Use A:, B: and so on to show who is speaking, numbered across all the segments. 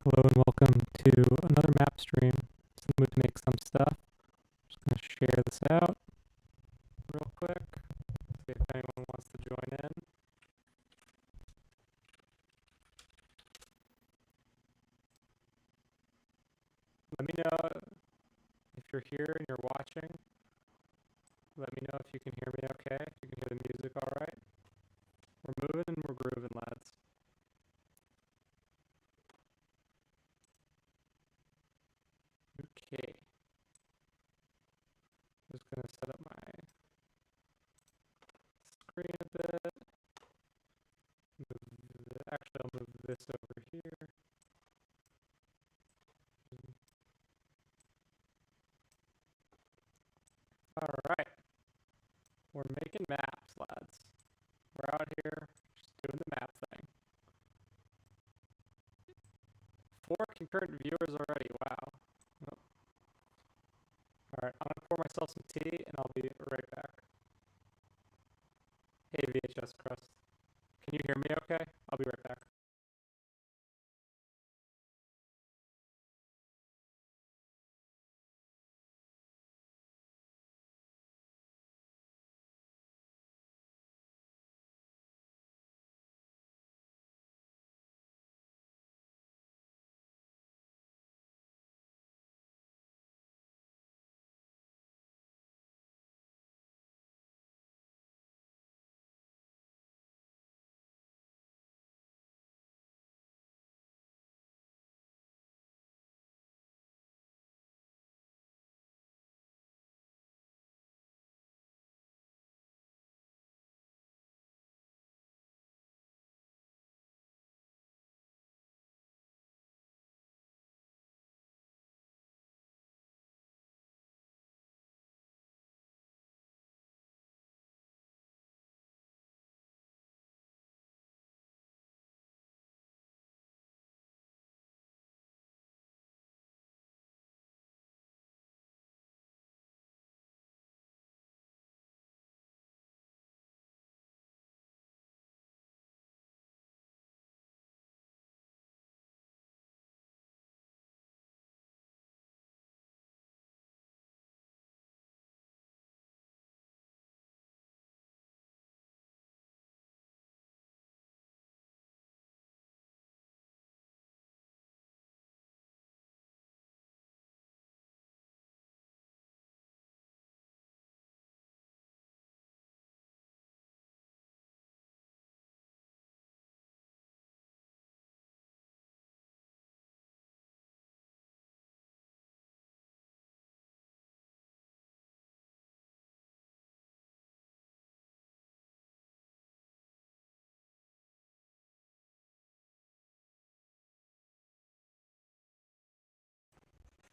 A: Hello and welcome to another map stream. So I'm going to make some stuff. Just going to share this out real quick. See if anyone wants to join in. Let me know if you're here and you're watching. Let me know if you can hear me okay, if you can hear the music alright. We're moving and we're grooving, lads. Okay. Just going to set up my screen a bit. Actually, I'll move this over here. Alright. We're making maps, lads. We're out here just doing the map thing. 4 concurrent viewers already, wow. Oh. Alright, I'm gonna pour myself some tea and I'll be right back. Hey VHS Crust. Can you hear me okay? I'll be right back.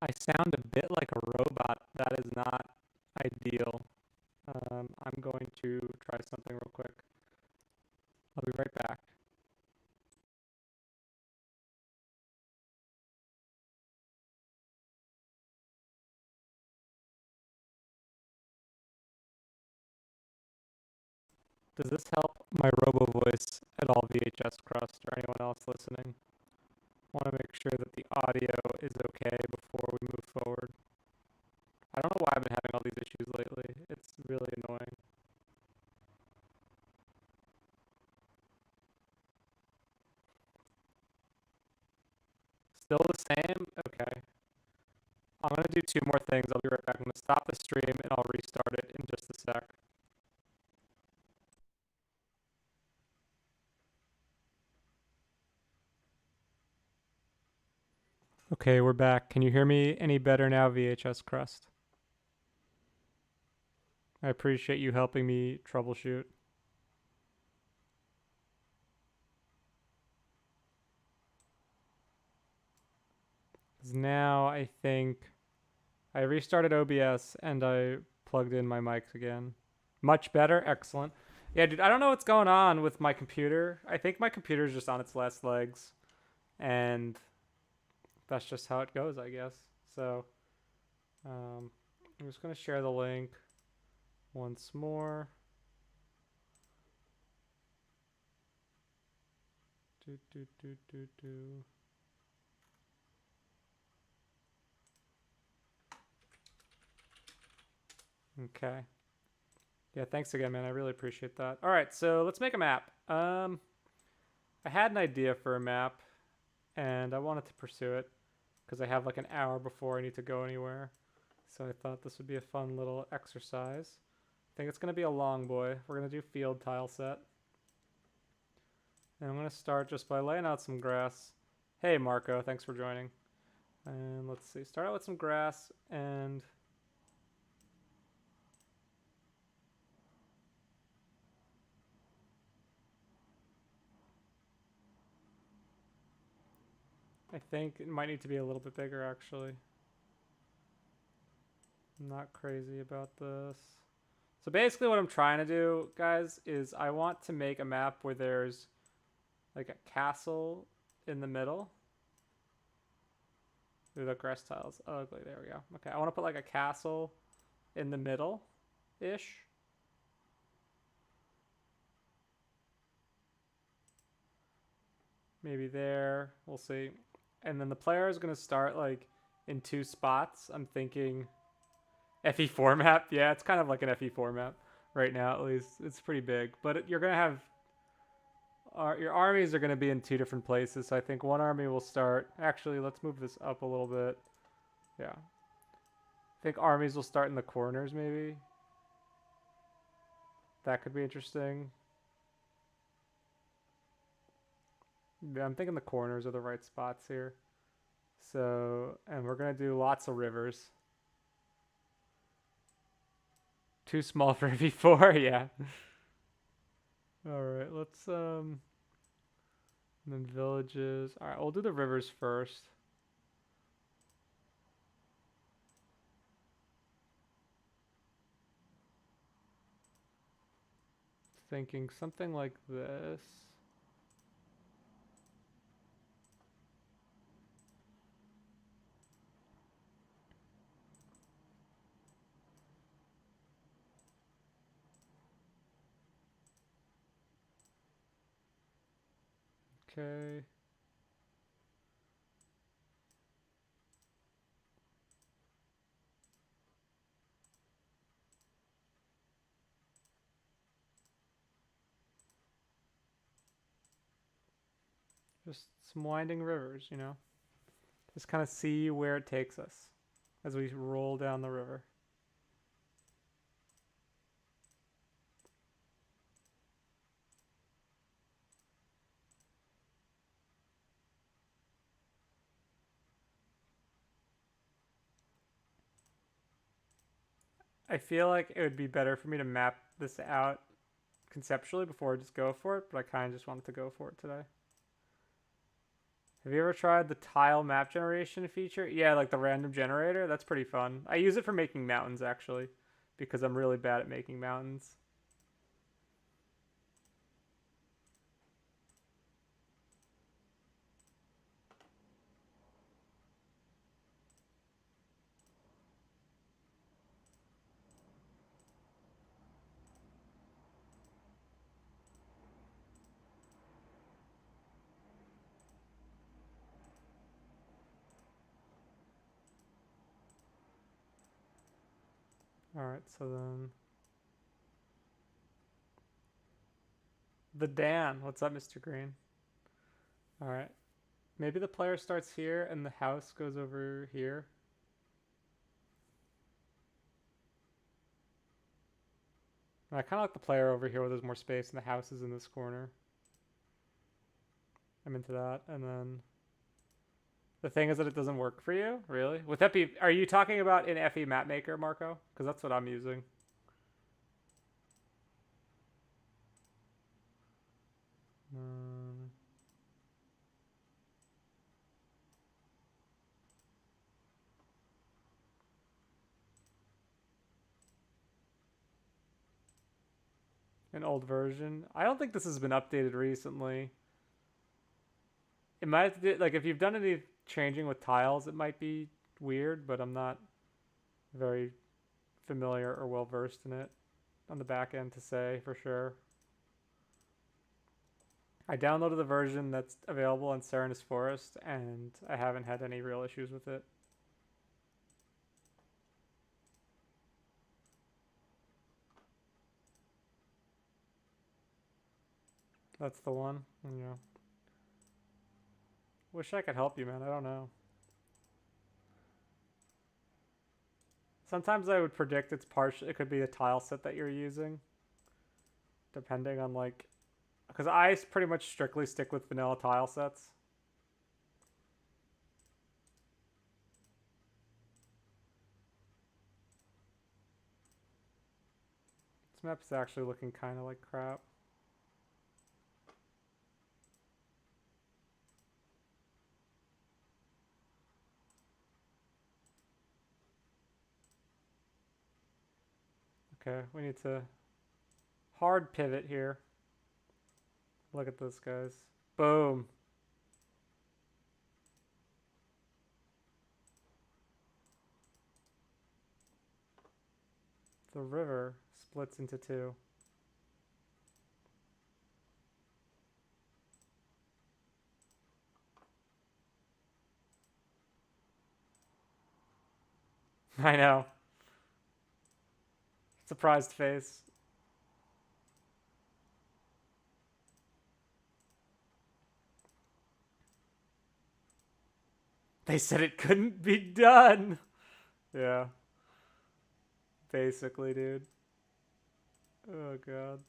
A: I sound a bit like a robot. That is not ideal. I'm going to try something real quick. I'll be right back. Does this help my robo voice at all, VHS Crust, or anyone else listening? Want to make sure that the audio is okay before we move forward. I don't know why I've been having all these issues lately. It's really annoying. Still the same? Okay. I'm going to do 2 more things. I'll be right back. I'm going to stop the stream and I'll restart it in just a sec. Okay, we're back. Can you hear me any better now, VHS Crust? I appreciate you helping me troubleshoot. Because now I think I restarted OBS and I plugged in my mics again. Much better? Excellent. Yeah, dude, I don't know what's going on with my computer. I think my computer is just on its last legs. And that's just how it goes, I guess. So, I'm just going to share the link once more. Okay. Yeah, thanks again, man. I really appreciate that. All right, so let's make a map. I had an idea for a map, and I wanted to pursue it because I have like an hour before I need to go anywhere. So I thought this would be a fun little exercise. I think it's going to be a long boy. We're going to do field tile set. And I'm going to start just by laying out some grass. Hey, Marco, thanks for joining. And let's see, start out with some grass and... I think it might need to be a little bit bigger, actually. I'm not crazy about this. So basically what I'm trying to do, guys, is I want to make a map where there's like a castle in the middle. Ooh, the grass tiles ugly. There we go. Okay, I want to put like a castle in the middle-ish. Maybe there. We'll see. And then the player is going to start like in 2 spots. I'm thinking FE4 map. Yeah, it's kind of like an FE4 map right now, at least. It's pretty big. But you're going to have... your armies are going to be in 2 different places. So I think one army will start... Actually, let's move this up a little bit. Yeah. I think armies will start in the corners, maybe. That could be interesting. Yeah, I'm thinking the corners are the right spots here. So, and we're going to do lots of rivers. Too small for FE4, yeah. Alright, let's, and then villages. Alright, we'll do the rivers first. Thinking something like this. Okay. Just some winding rivers, you know. Just kind of see where it takes us as we roll down the river. I feel like it would be better for me to map this out conceptually before I just go for it, but I kind of just wanted to go for it today. Have you ever tried the tile map generation feature? Yeah, like the random generator. That's pretty fun. I use it for making mountains, actually, because I'm really bad at making mountains. Alright, so then... The Dan. What's up, Mr. Green? Alright. Maybe the player starts here and the house goes over here. I kind of like the player over here where there's more space and the house is in this corner. I'm into that. And then... The thing is that it doesn't work for you? Really? With FE... Are you talking about in FE Mapmaker, Marco? Because that's what I'm using. An old version. I don't think this has been updated recently. It might, like, if you've done any changing with tiles, it might be weird, but I'm not very familiar or well versed in it on the back end to say for sure. I downloaded the version that's available on Serenus Forest, and I haven't had any real issues with it. That's the one. Yeah. Wish I could help you, man. I don't know. Sometimes I would predict it's partial. It could be a tile set that you're using, depending on like, because I pretty much strictly stick with vanilla tile sets. This map is actually looking kind of like crap. Okay, we need to hard pivot here. Look at this, guys. Boom. The river splits into two. I know. Surprised face. They said it couldn't be done. Yeah. Basically, dude. Oh, God.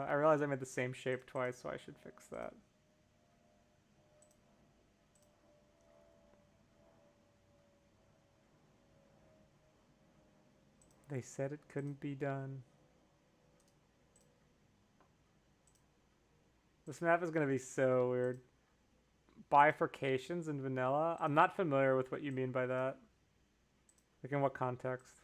A: I realized I made the same shape twice, so I should fix that. They said it couldn't be done. This map is going to be so weird. Bifurcations in vanilla? I'm not familiar with what you mean by that. Like, in what context?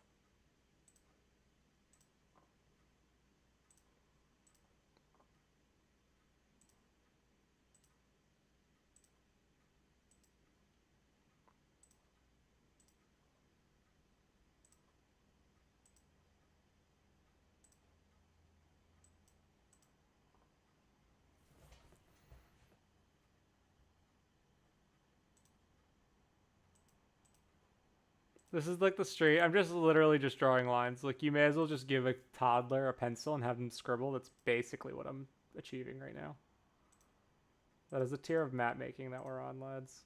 A: This is like the street. I'm just literally just drawing lines. Like, you may as well just give a toddler a pencil and have them scribble. That's basically what I'm achieving right now. That is a tier of map making that we're on, lads.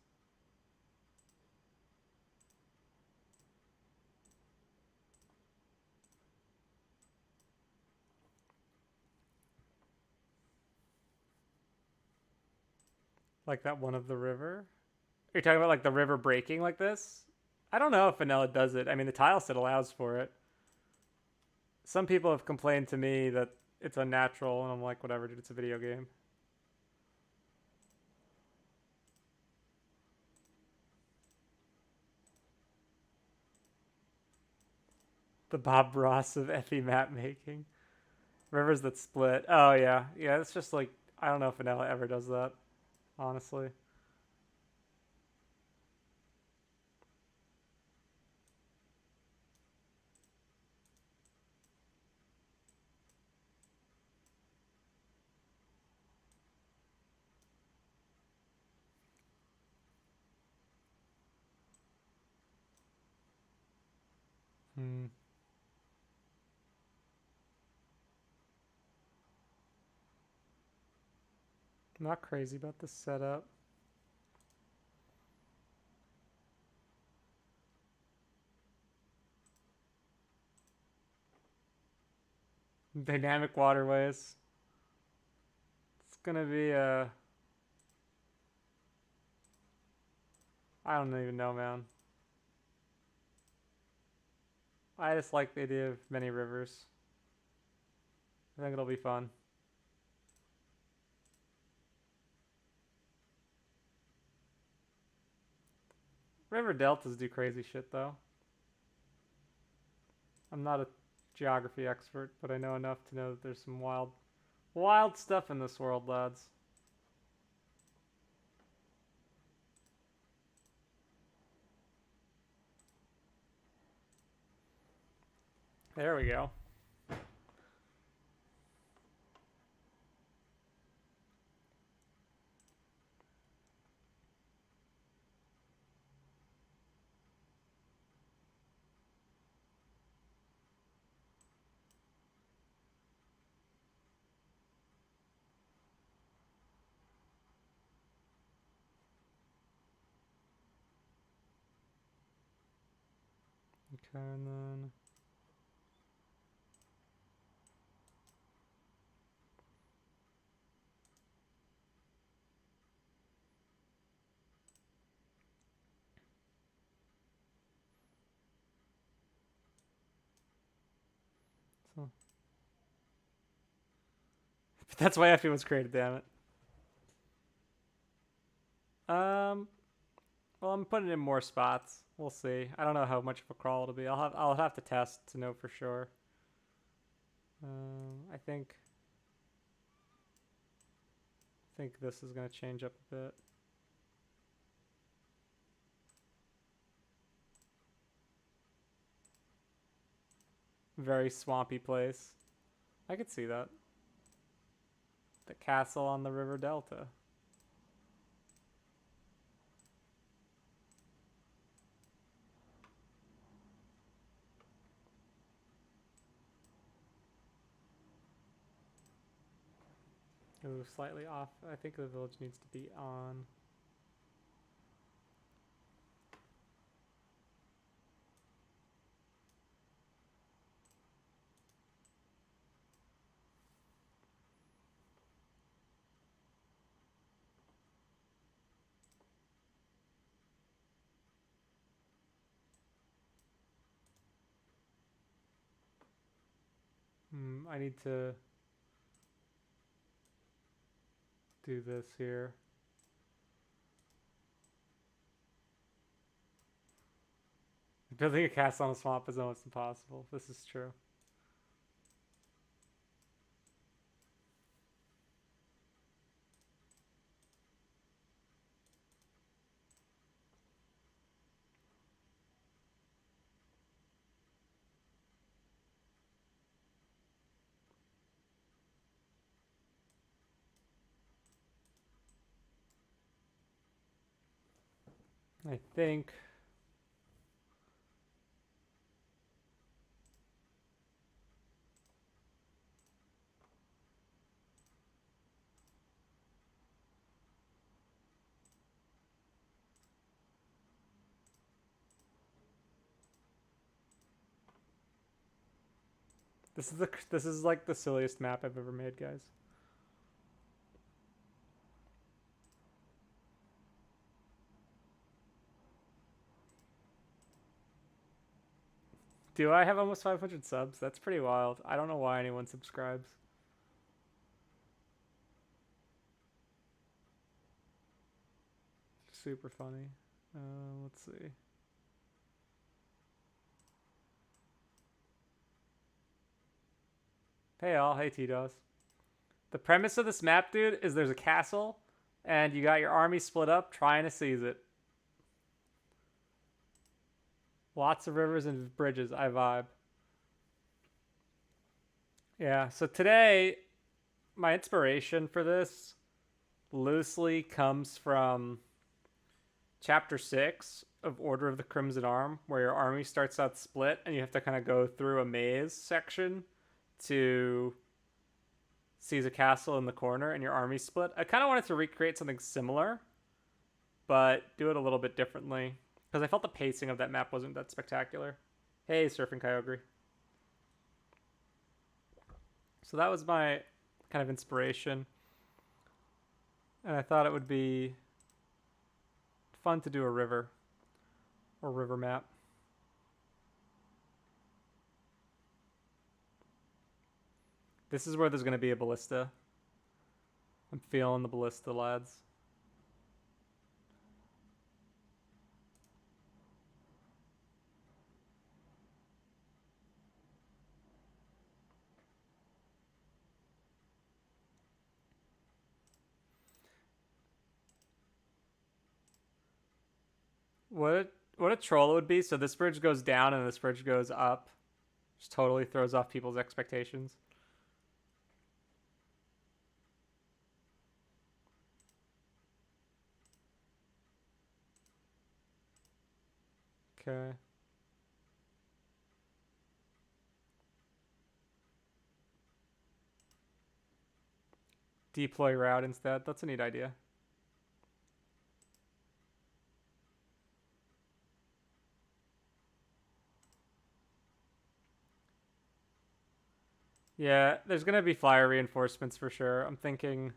A: Like that one of the river? Are you talking about like the river breaking like this? I don't know if vanilla does it. I mean, the tile set allows for it. Some people have complained to me that it's unnatural, and I'm like, whatever, dude, it's a video game. The Bob Ross of Effie map making. Rivers that split. Oh, yeah. Yeah, it's just like, I don't know if vanilla ever does that, honestly. Hmm. I'm not crazy about this setup. Dynamic waterways. It's gonna be a... I don't even know, man. I just like the idea of many rivers. I think it'll be fun. River deltas do crazy shit, though. I'm not a geography expert, but I know enough to know that there's some wild stuff in this world, lads. There we go. Okay, and then so that's why FE was created, damn it. Well, I'm putting in more spots. We'll see. I don't know how much of a crawl it'll be. I'll have to test to know for sure. I think this is gonna change up a bit. Very swampy place. I could see that. The castle on the river delta. Ooh, slightly off. I think the village needs to be on. I need to do this here. Building a castle on a swamp is almost impossible. This is true. I think this is like the silliest map I've ever made, guys. Do I have almost 500 subs? That's pretty wild. I don't know why anyone subscribes. Super funny. Let's see. Hey all, hey T-Dos. The premise of this map, dude, is there's a castle, and you got your army split up trying to seize it. Lots of rivers and bridges, I vibe. Yeah, so today, my inspiration for this loosely comes from Chapter 6 of Order of the Crimson Arm, where your army starts out split, and you have to kind of go through a maze section to seize a castle in the corner, and your army split. I kind of wanted to recreate something similar, but do it a little bit differently, because I felt the pacing of that map wasn't that spectacular. Hey, Surfing Kyogre. So that was my kind of inspiration, and I thought it would be fun to do a river or river map. This is where there's going to be a ballista. I'm feeling the ballista, lads. What a troll it would be. So this bridge goes down and this bridge goes up. Just totally throws off people's expectations. Okay. Deploy route instead. That's a neat idea. Yeah, there's gonna be flyer reinforcements for sure. I'm thinking.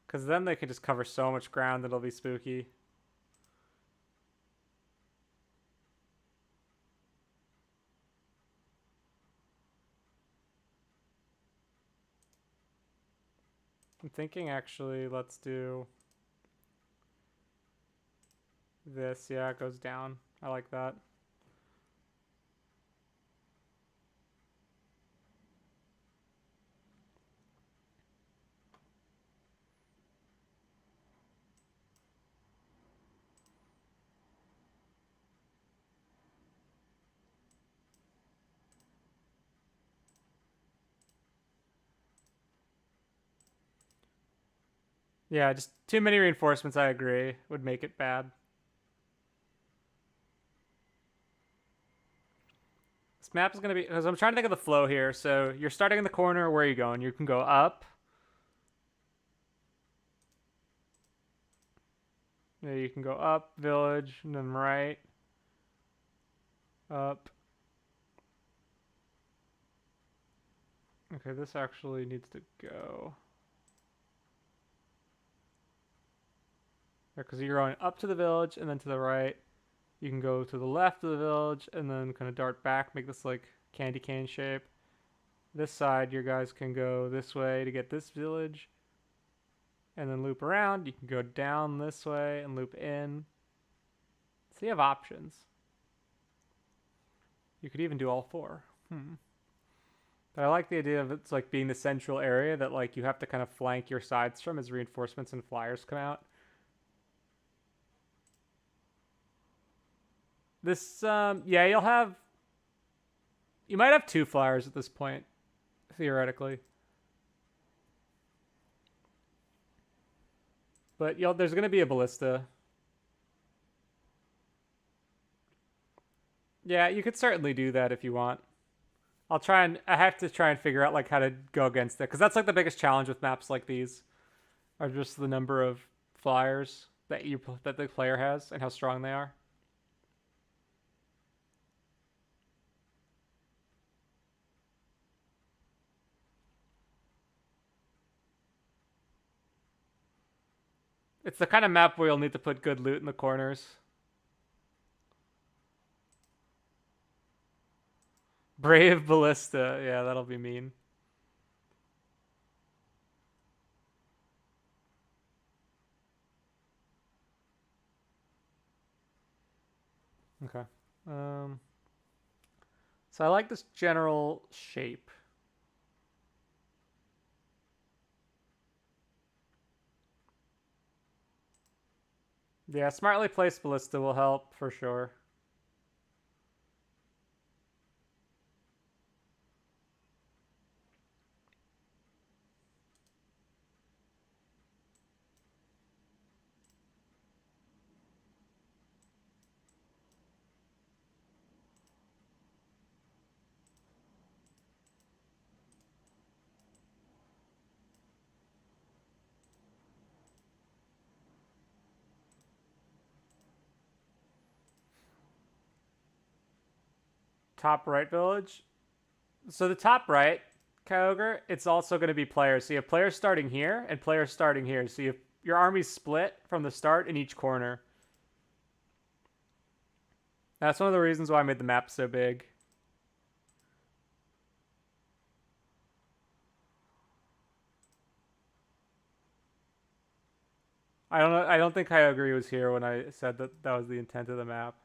A: Because then they could just cover so much ground it'll be spooky. I'm thinking actually, let's do this. Yeah, it goes down. I like that. Yeah, just too many reinforcements, I agree, would make it bad. This map is going to be, because I'm trying to think of the flow here. So you're starting in the corner. Where are you going? You can go up. Yeah, you can go up, village, and then right, up. Okay, this actually needs to go. Because you're going up to the village and then to the right. You can go to the left of the village and then kind of dart back, make this like candy cane shape. This side, your guys can go this way to get this village and then loop around. You can go down this way and loop in. So you have options. You could even do all four. But I like the idea of it's like being the central area that like you have to kind of flank your sides from as reinforcements and flyers come out. This, yeah, you might have two flyers at this point, theoretically. But there's going to be a ballista. Yeah, you could certainly do that if you want. I have to try and figure out like how to go against it. Because that's like the biggest challenge with maps like these, are just the number of flyers that the player has and how strong they are. It's the kind of map where you'll need to put good loot in the corners. Brave ballista. Yeah, that'll be mean. Okay. Um, so I like this general shape. Yeah, smartly placed ballista will help for sure. Top right village. So the top right, Kyogre, it's also going to be players. So you have players starting here and players starting here. So your army's split from the start in each corner. That's one of the reasons why I made the map so big. I don't know. I don't think Kyogre was here when I said that that was the intent of the map.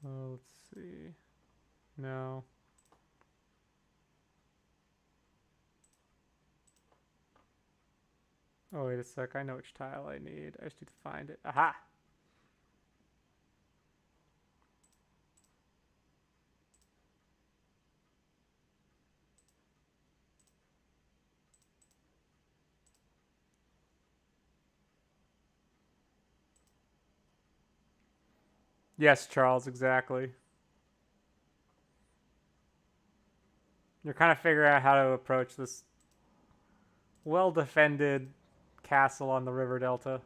A: Let's see. No. Oh, wait a sec. I know which tile I need. I just need to find it. Aha! Yes, Charles, exactly. You're kind of figuring out how to approach this well-defended castle on the river delta.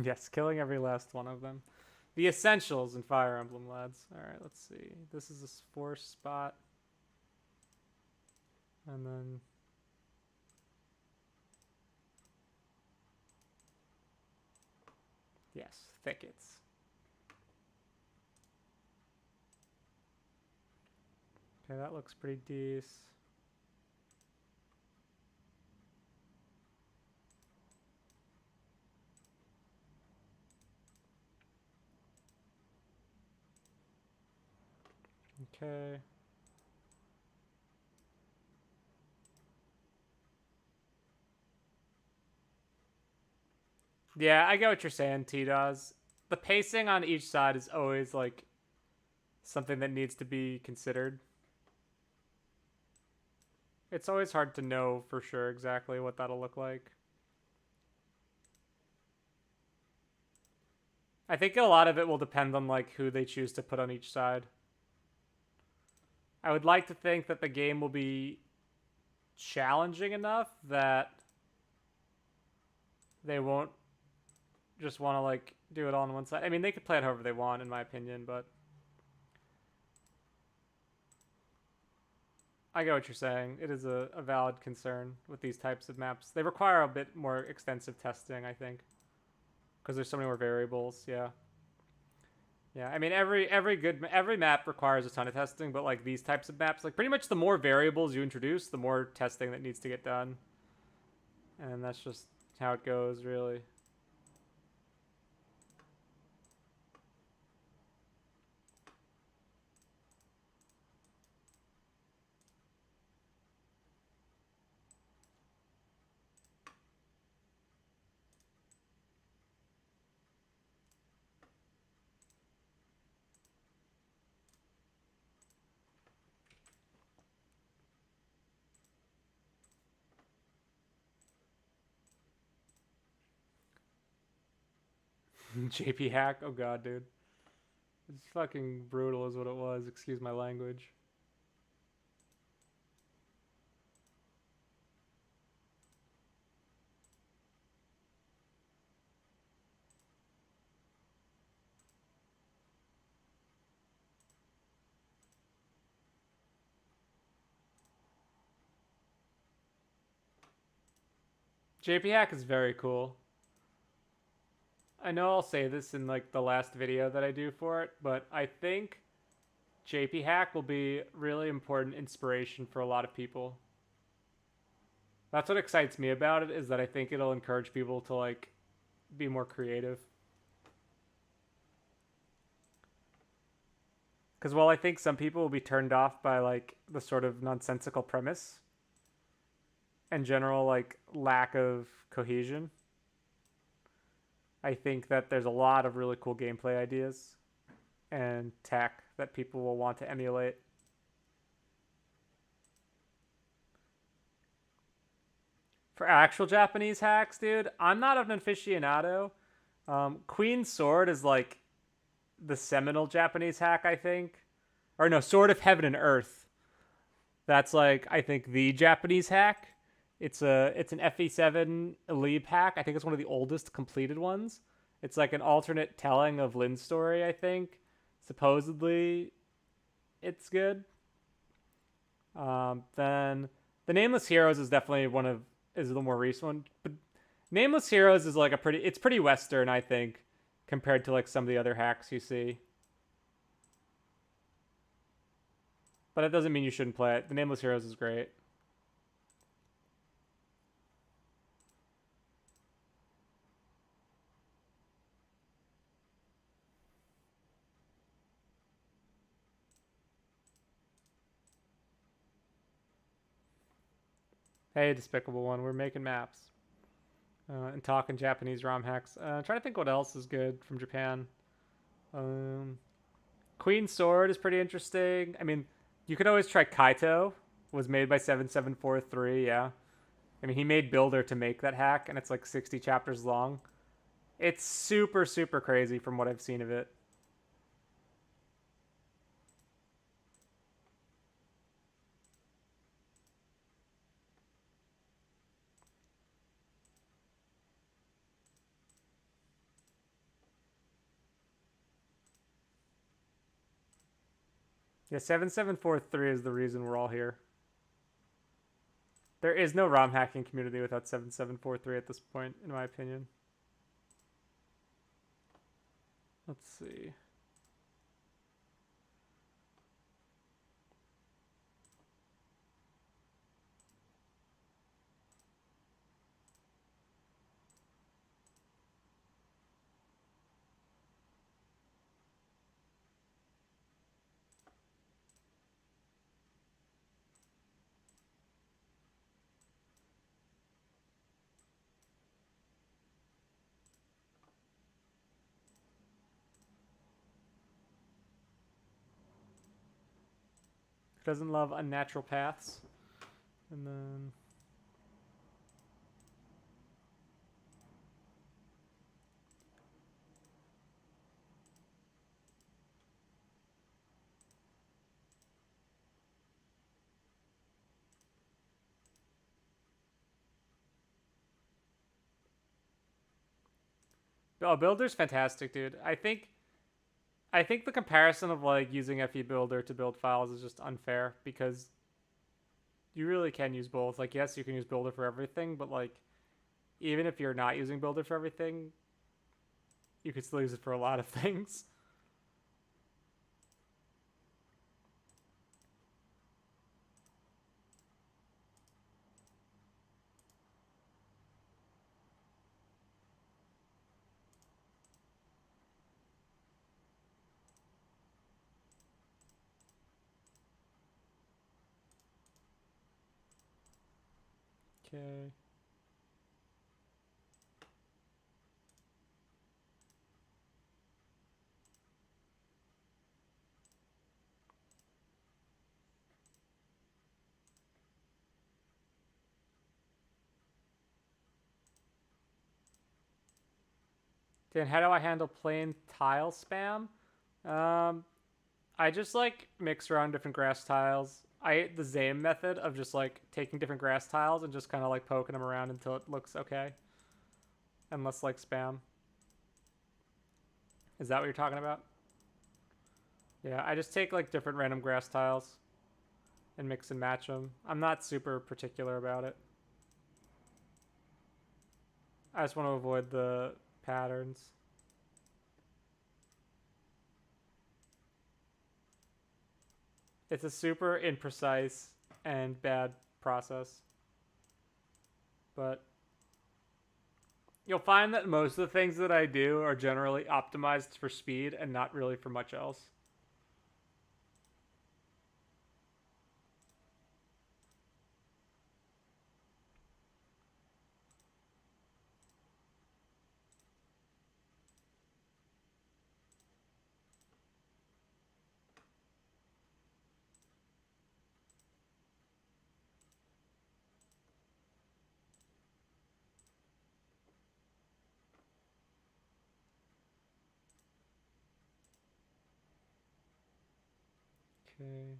A: Yes, killing every last one of them. The essentials in Fire Emblem, lads. Alright, let's see. This is a force spot. And then... yes, thickets. Okay, that looks pretty decent. Okay. Yeah, I get what you're saying, T-Dawes. The pacing on each side is always, like, something that needs to be considered. It's always hard to know for sure exactly what that'll look like. I think a lot of it will depend on, like, who they choose to put on each side. I would like to think that the game will be challenging enough that they won't just want to, like, do it all on one side. I mean, they could play it however they want, in my opinion, but I get what you're saying. It is a valid concern with these types of maps. They require a bit more extensive testing, I think, because there's so many more variables. Yeah. Yeah, I mean every map requires a ton of testing, but like these types of maps, like pretty much the more variables you introduce, the more testing that needs to get done. And that's just how it goes, really. JP hack, oh god, dude. It's fucking brutal is what it was, excuse my language. JP hack is very cool. I know I'll say this in like the last video that I do for it, but I think JP hack will be really important inspiration for a lot of people. That's what excites me about it, is that I think it'll encourage people to like be more creative. Because while I think some people will be turned off by like the sort of nonsensical premise and general like lack of cohesion, I think that there's a lot of really cool gameplay ideas and tech that people will want to emulate. For actual Japanese hacks, dude, I'm not an aficionado. Queen's Sword is like the seminal Japanese hack, I think. Or no, Sword of Heaven and Earth. That's like I think the Japanese hack. It's an FE7 Elite hack. I think it's one of the oldest completed ones. It's like an alternate telling of Lynn's story, I think. Supposedly it's good. Then the Nameless Heroes is definitely is the more recent one. But Nameless Heroes is like it's pretty Western, I think, compared to like some of the other hacks you see. But that doesn't mean you shouldn't play it. The Nameless Heroes is great. Hey, Despicable One, we're making maps. And talking Japanese ROM hacks. Trying to think what else is good from Japan. Um, Queen Sword is pretty interesting. I mean, you could always try Kaito. Was made by 7743. Yeah. I mean, he made Builder to make that hack, and it's like 60 chapters long. It's super, super crazy from what I've seen of it. Yeah, 7743 is the reason we're all here. There is no ROM hacking community without 7743 at this point, in my opinion. Let's see. Who doesn't love unnatural paths? And then oh, Builder's fantastic, dude. I think the comparison of like using FE Builder to build files is just unfair because you really can use both. Like, yes, you can use Builder for everything, but like, even if you're not using Builder for everything, you could still use it for a lot of things. Okay. Then how do I handle plain tile spam? Um, I just like mix around different grass tiles. I ate the Zame method of just like taking different grass tiles and just kind of like poking them around until it looks okay. And less like spam. Is that what you're talking about? Yeah, I just take like different random grass tiles and mix and match them. I'm not super particular about it. I just want to avoid the patterns. It's a super imprecise and bad process. But you'll find that most of the things that I do are generally optimized for speed and not really for much else. Okay.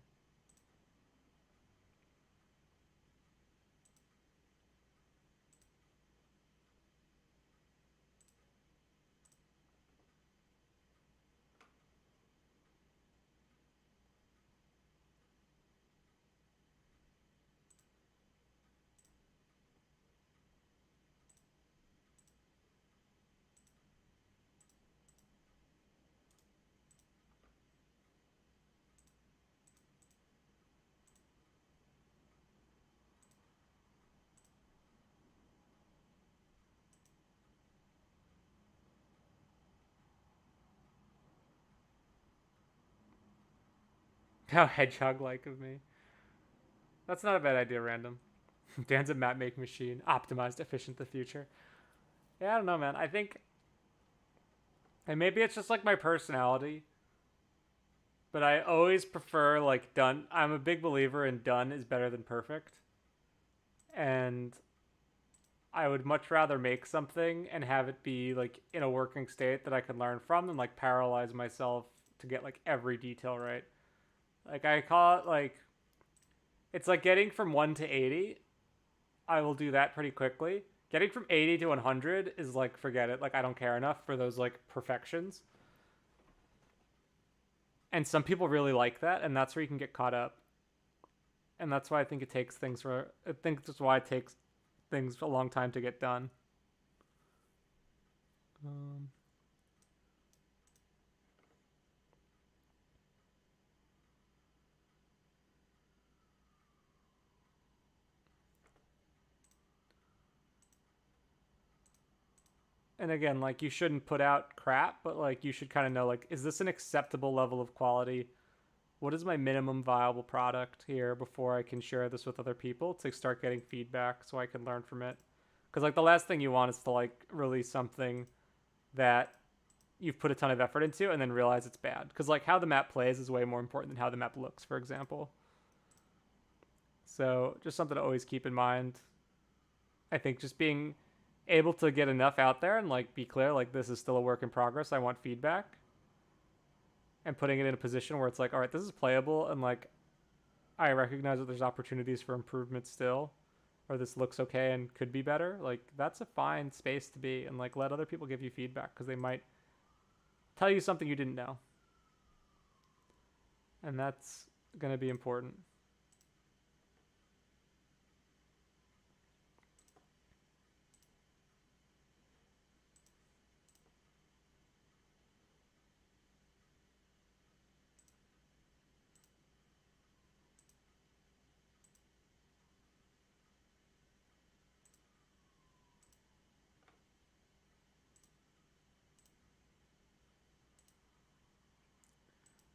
A: How hedgehog-like of me. That's not a bad idea, random. Dan's a map making machine, optimized, efficient, the future. Yeah, I don't know, man. I think, and maybe it's just like my personality, but I always prefer like done. I'm a big believer in done is better than perfect, and I would much rather make something and have it be like in a working state that I can learn from than like paralyze myself to get like every detail right. Like I call it like it's like getting from 1 to 80. I will do that pretty quickly. Getting from 80 to 100 is like forget it. Like I don't care enough for those like perfections. And some people really like that, and that's where you can get caught up. And that's why I think it takes things for. I think that's why it takes things a long time to get done. Um, and again, like you shouldn't put out crap, but like you should kind of know like, is this an acceptable level of quality? What is my minimum viable product here before I can share this with other people to start getting feedback so I can learn from it? Because like the last thing you want is to like release something that you've put a ton of effort into and then realize it's bad. Because like how the map plays is way more important than how the map looks, for example. So just something to always keep in mind. I think just being able to get enough out there and like be clear, like this is still a work in progress. I want feedback, and putting it in a position where it's like, all right, this is playable, and like I recognize that there's opportunities for improvement still, or this looks okay and could be better. Like that's a fine space to be, and like let other people give you feedback because they might tell you something you didn't know, and that's gonna be important.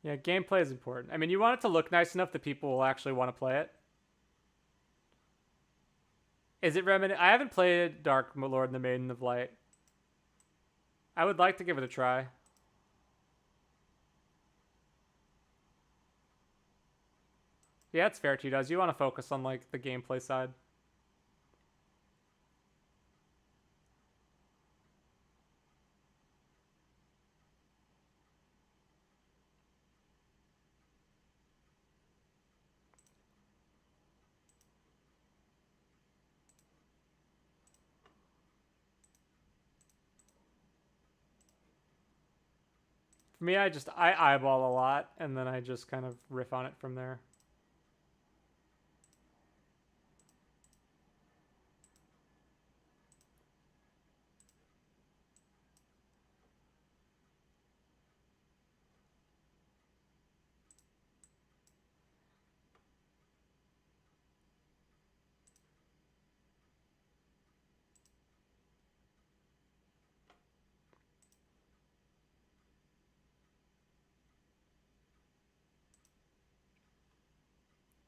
A: Yeah, gameplay is important. I mean, you want it to look nice enough that people will actually want to play it. Is it reminiscent? I haven't played Dark Lord and the Maiden of Light. I would like to give it a try. Yeah, it's fair to does. You want to focus on like the gameplay side. For me, I eyeball a lot and then I just kind of riff on it from there.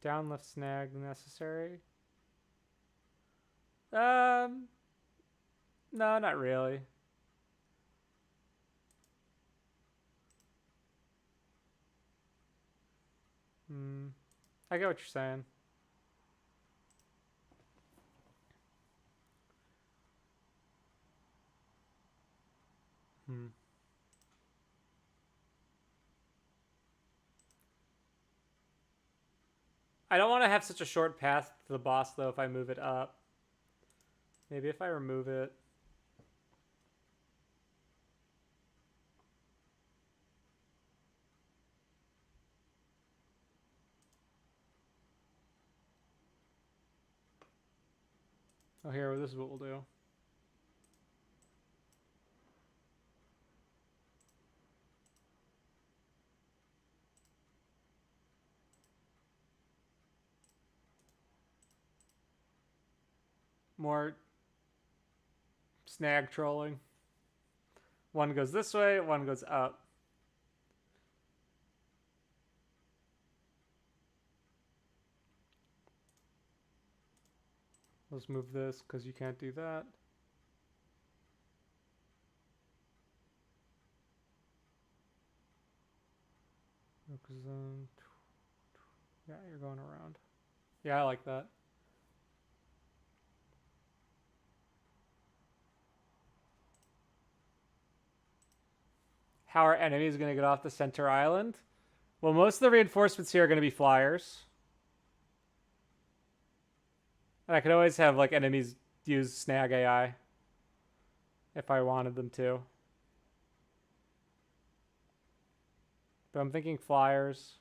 A: Downlift snag necessary. Um, no, not really. Hmm. I get what you're saying. Hmm. I don't want to have such a short path to the boss though if I move it up. Maybe if I remove it. Oh, here, this is what we'll do. More snag trolling. One goes this way, one goes up. Let's move this because you can't do that. Focus zone. Yeah, you're going around. Yeah, I like that. How are enemies going to get off the center island? Well, most of the reinforcements here are going to be flyers. And I could always have like enemies use snag AI if I wanted them to. But I'm thinking flyers.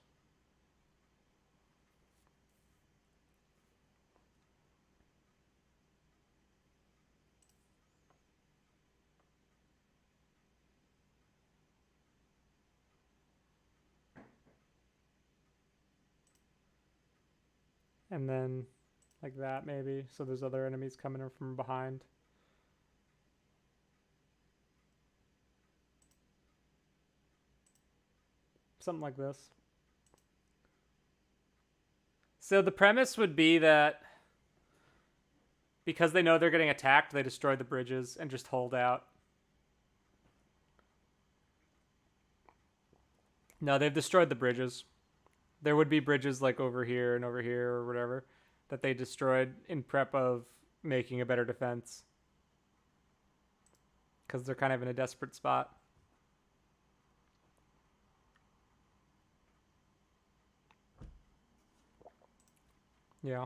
A: And then like that maybe. So there's other enemies coming in from behind. Something like this. So the premise would be that because they know they're getting attacked, they destroy the bridges and just hold out. No, they've destroyed the bridges. There would be bridges like over here and over here or whatever that they destroyed in prep of making a better defense. Because they're kind of in a desperate spot. Yeah.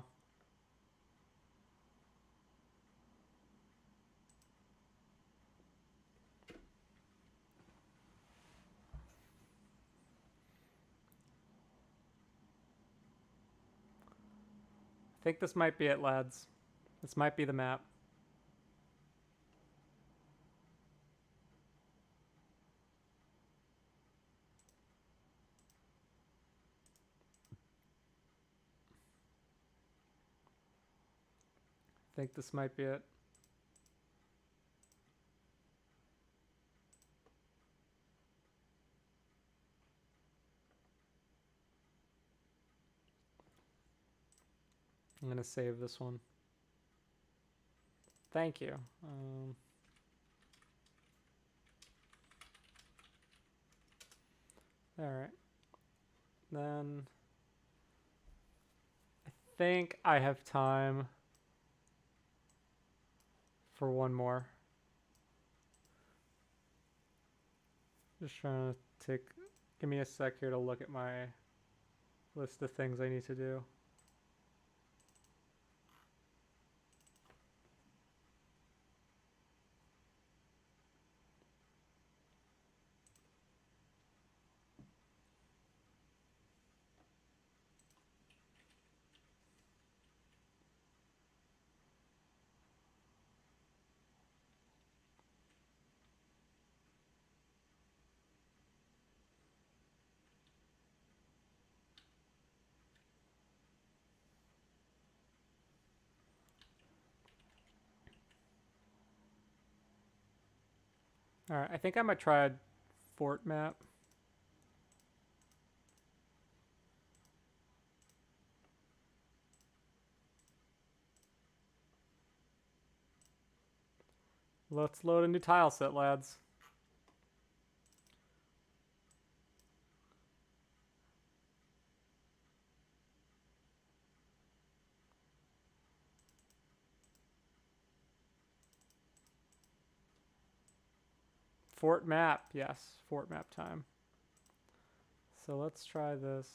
A: I think this might be it, lads. This might be the map. I think this might be it. I'm going to save this one. Thank you. All right. Then I think I have time for one more. Just trying to give me a sec here to look at my list of things I need to do. All right, I think I might try a fort map. Let's load a new tile set, lads. Fort map, yes, fort map time. So let's try this.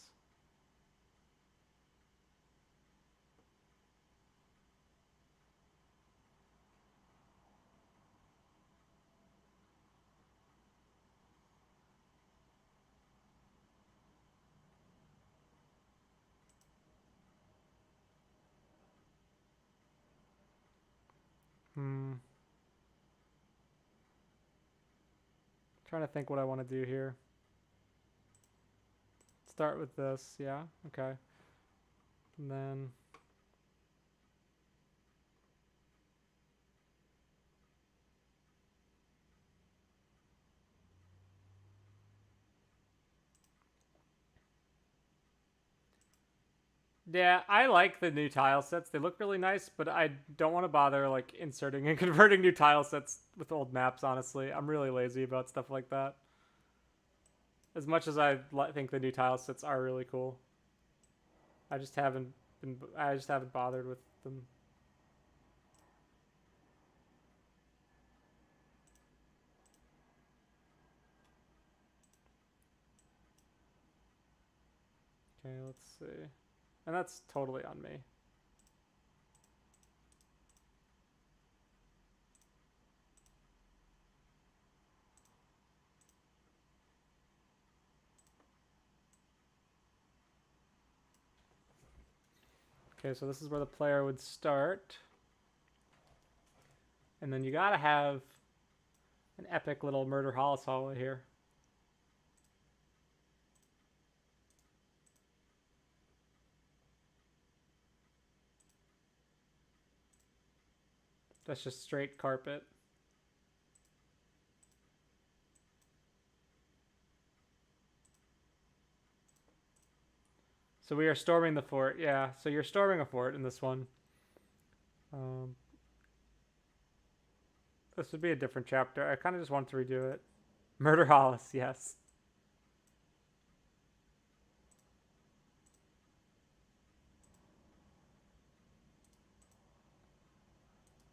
A: Trying to think what I want to do here. Start with this, yeah, okay. And then yeah, I like the new tile sets. They look really nice, but I don't want to bother like inserting and converting new tile sets with old maps, honestly. I'm really lazy about stuff like that. As much as I think the new tile sets are really cool, I just haven't bothered with them. Okay, let's see. And that's totally on me. Okay, so this is where the player would start. And then you gotta have an epic little Murder Hollis hallway here. That's just straight carpet. So we are storming the fort. Yeah, so you're storming a fort in this one. This would be a different chapter. I kind of just want to redo it. Murder Hollis, yes.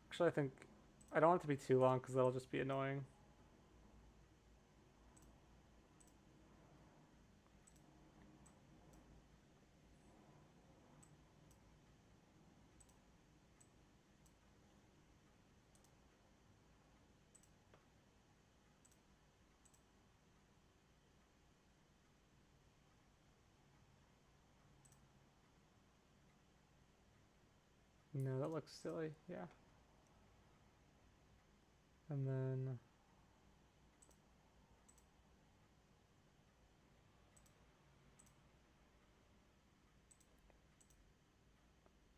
A: Actually, I think I don't want it to be too long because that'll just be annoying. No, that looks silly. Yeah. And then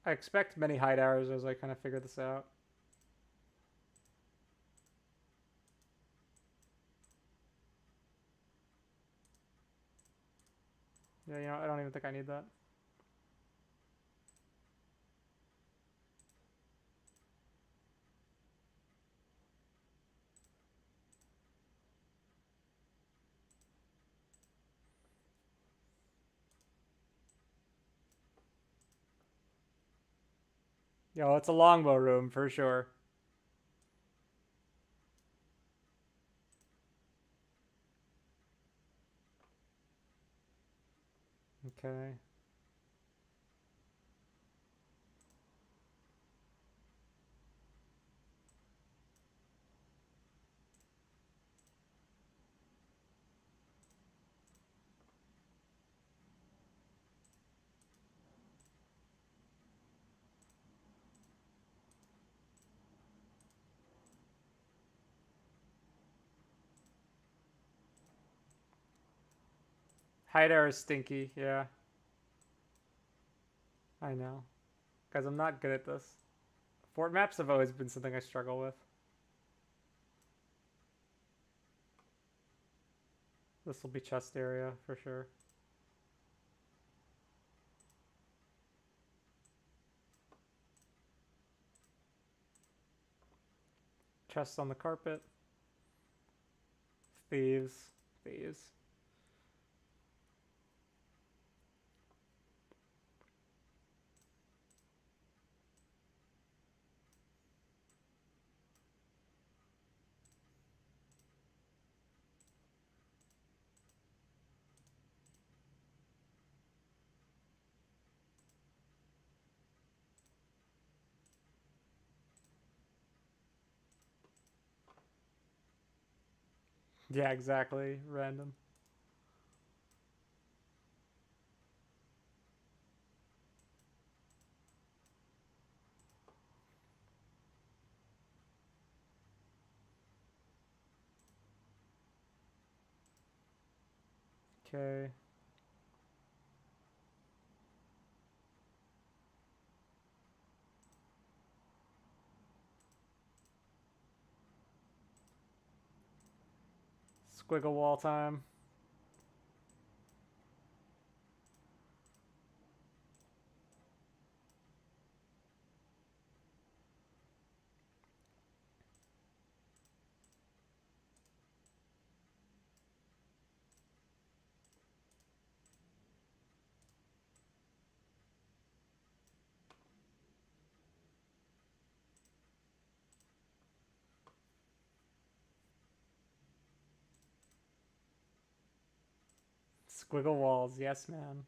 A: I expect many hide arrows as I kind of figure this out. Yeah, you know, I don't even think I need that. Yo, it's a longbow room for sure. Okay. Hide arrow is stinky, yeah. I know. Guys, I'm not good at this. Fort maps have always been something I struggle with. This will be chest area for sure. Chests on the carpet. Thieves. Thieves. Yeah, exactly. Random. Okay. Squiggle wall time. Squiggle walls, yes, man.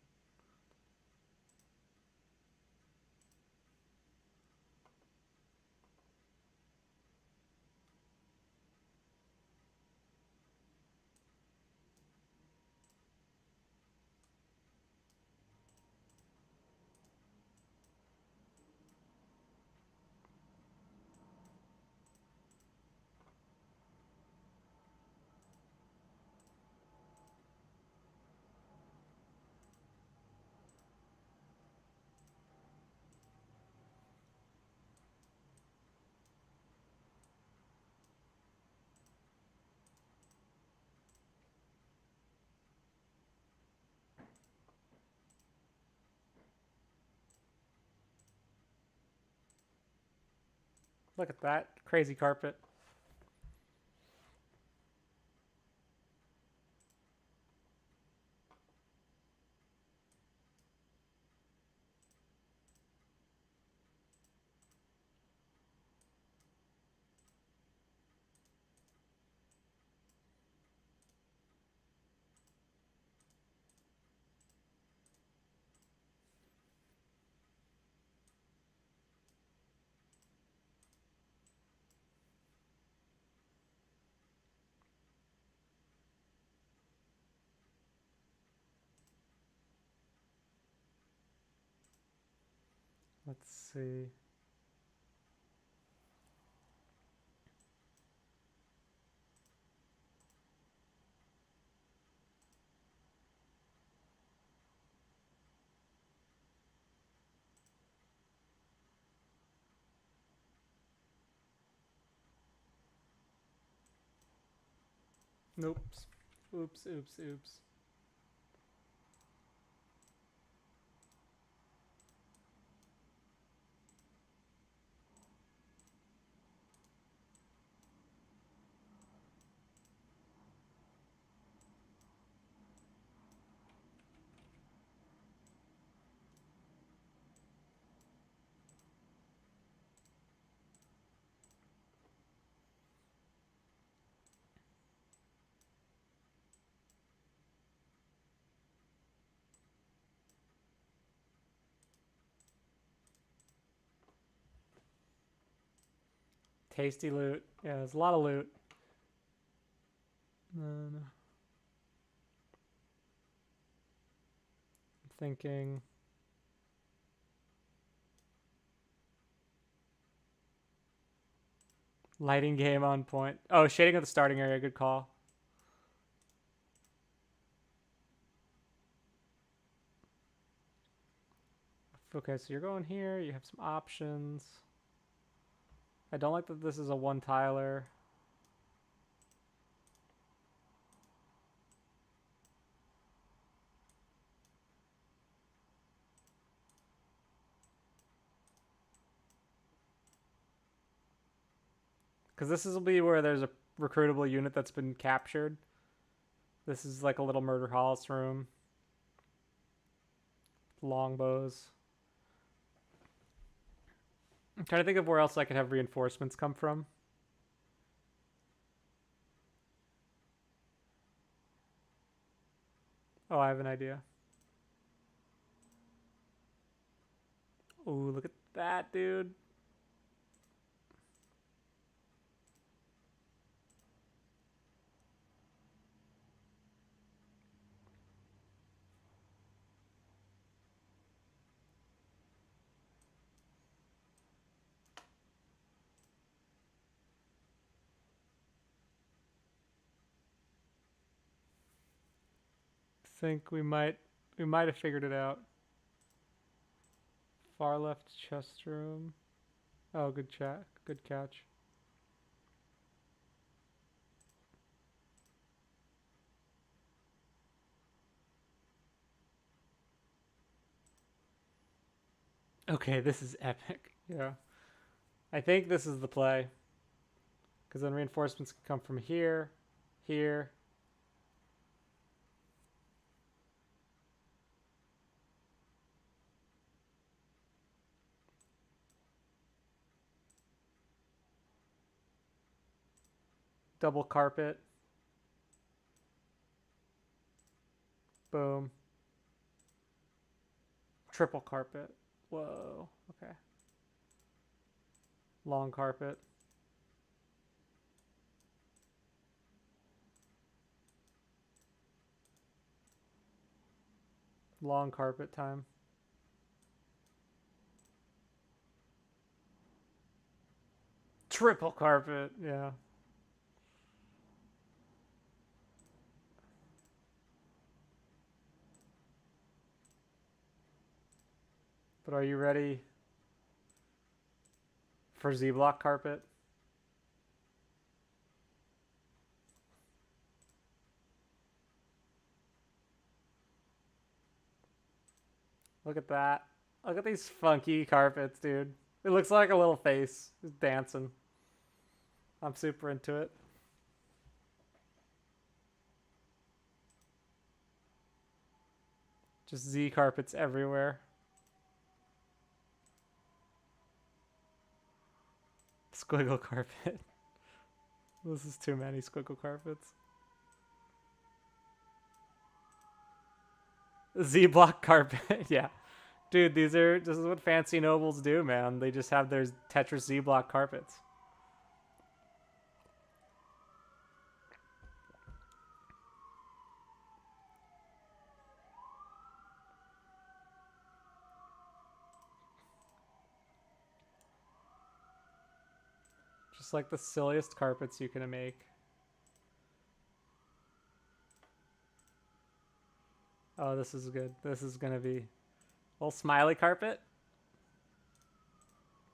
A: Look at that crazy carpet. Let's see. Oops. Oops, oops, oops. Tasty loot. Yeah, there's a lot of loot. I'm thinking. Lighting game on point. Oh, shading of the starting area. Good call. Okay, so you're going here. You have some options. I don't like that this is a one-tiler. Because this will be where there's a recruitable unit that's been captured. This is like a little murder Hollis room. Longbows. I'm trying to think of where else I could have reinforcements come from. Oh, I have an idea. Ooh, look at that, dude. I think we might have figured it out. Far left chest room. Oh, good chat. Good catch. Okay, this is epic. Yeah. I think this is the play. Because then reinforcements can come from here, here. Double carpet. Boom. Triple carpet. Whoa. Okay. Long carpet. Long carpet time. Triple carpet. Yeah. But are you ready for Z block carpet? Look at that. Look at these funky carpets, dude. It looks like a little face just dancing. I'm super into it. Just Z carpets everywhere. Squiggle carpet. This is too many squiggle carpets. Z block carpet. Yeah. Dude, this is what fancy nobles do, man. They just have their Tetris Z block carpets. Just like the silliest carpets you can make. Oh, this is good. This is gonna be a little smiley carpet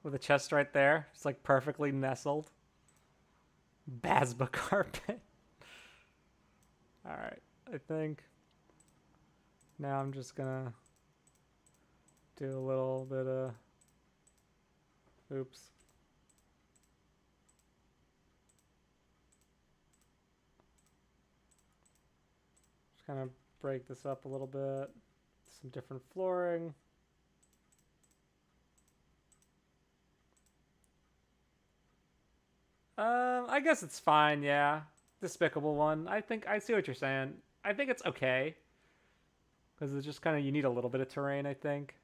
A: with a chest right there, just like perfectly nestled. Basba carpet. All right, I think now I'm just gonna do a little bit of oops. Just kind of break this up a little bit. Some different flooring. I guess it's fine, yeah. Despicable one. I think I see what you're saying. I think it's okay. Because it's just kind of, you need a little bit of terrain, I think.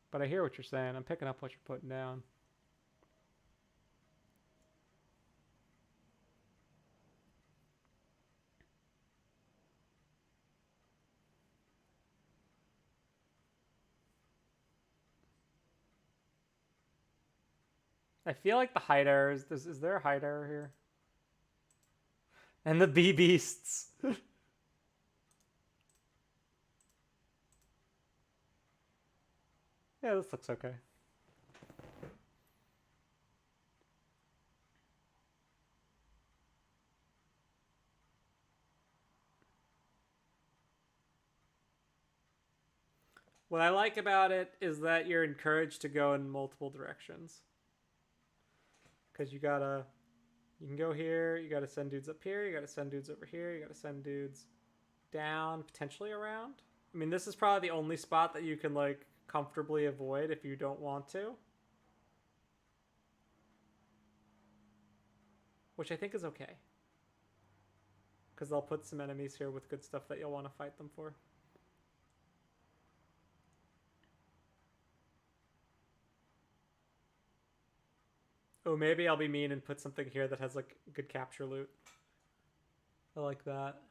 A: But I hear what you're saying. I'm picking up what you're putting down. I feel like the height error is there a height error here? And the bee beasts. Yeah, this looks okay. What I like about it is that you're encouraged to go in multiple directions. Because you can go here, you gotta send dudes up here, you gotta send dudes over here, you gotta send dudes down, potentially around. I mean, this is probably the only spot that you can, like, comfortably avoid if you don't want to. Which I think is okay. Because they'll put some enemies here with good stuff that you'll want to fight them for. Oh, maybe I'll be mean and put something here that has, like, good capture loot. I like that.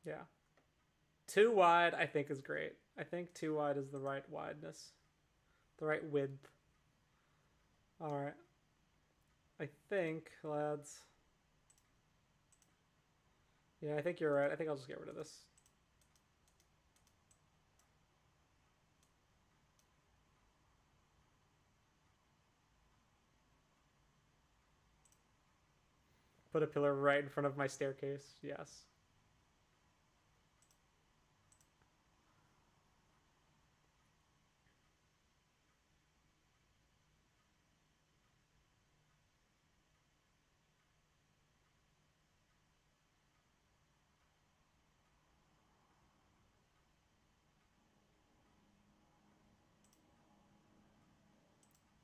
A: Yeah. Too wide, I think, is great. I think too wide is the right wideness. The right width. Alright. I think, lads. Yeah, I think you're right. I think I'll just get rid of this. Put a pillar right in front of my staircase. Yes.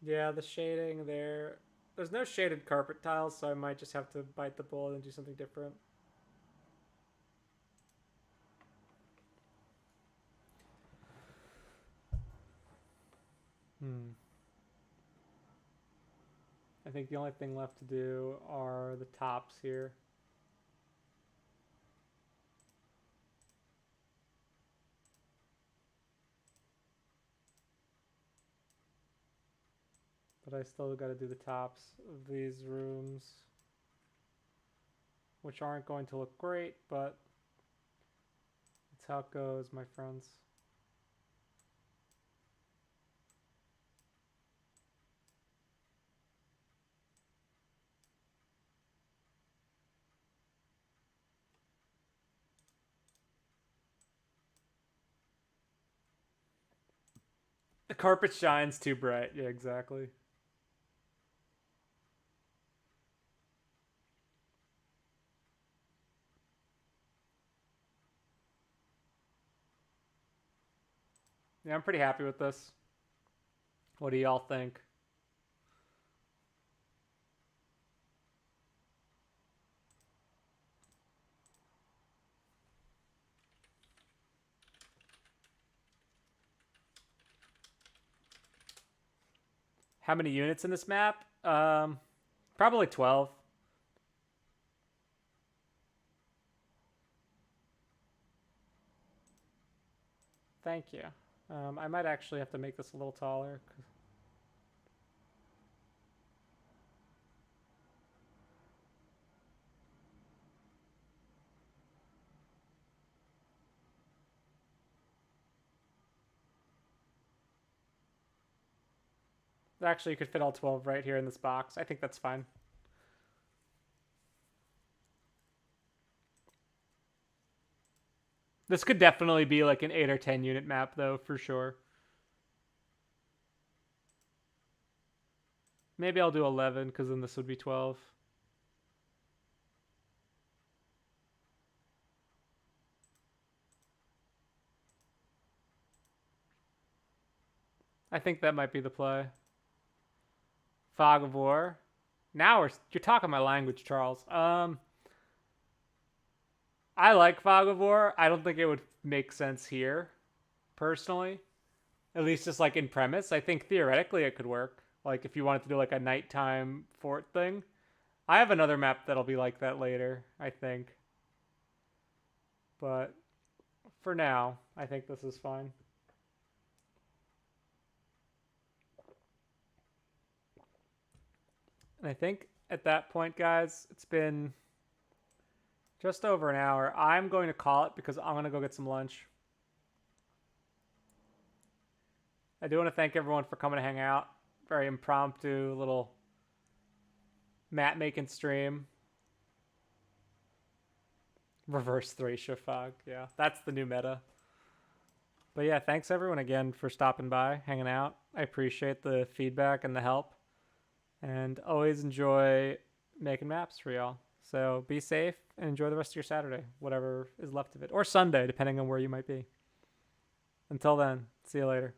A: Yeah, the shading there. There's no shaded carpet tiles, so I might just have to bite the bullet and do something different. I think the only thing left to do are the tops here. But I still got to do the tops of these rooms, which aren't going to look great, but it's how it goes, my friends. The carpet shines too bright. Yeah, exactly. Yeah, I'm pretty happy with this. What do y'all think? How many units in this map? Probably 12. Thank you. I might actually have to make this a little taller. Actually, you could fit all 12 right here in this box. I think that's fine. This could definitely be like an 8 or 10 unit map, though, for sure. Maybe I'll do 11, because then this would be 12. I think that might be the play. Fog of War. Now you're talking my language, Charles. I like Fog of War. I don't think it would make sense here, personally. At least just like in premise. I think theoretically it could work. Like if you wanted to do like a nighttime fort thing. I have another map that'll be like that later, I think. But for now, I think this is fine. And I think at that point, guys, it's been just over an hour. I'm going to call it because I'm going to go get some lunch. I do want to thank everyone for coming to hang out. Very impromptu little map making stream. Reverse Thracia fog. Yeah, that's the new meta. But yeah, thanks everyone again for stopping by, hanging out. I appreciate the feedback and the help. And always enjoy making maps for y'all. So be safe and enjoy the rest of your Saturday, whatever is left of it. Or Sunday, depending on where you might be. Until then, see you later.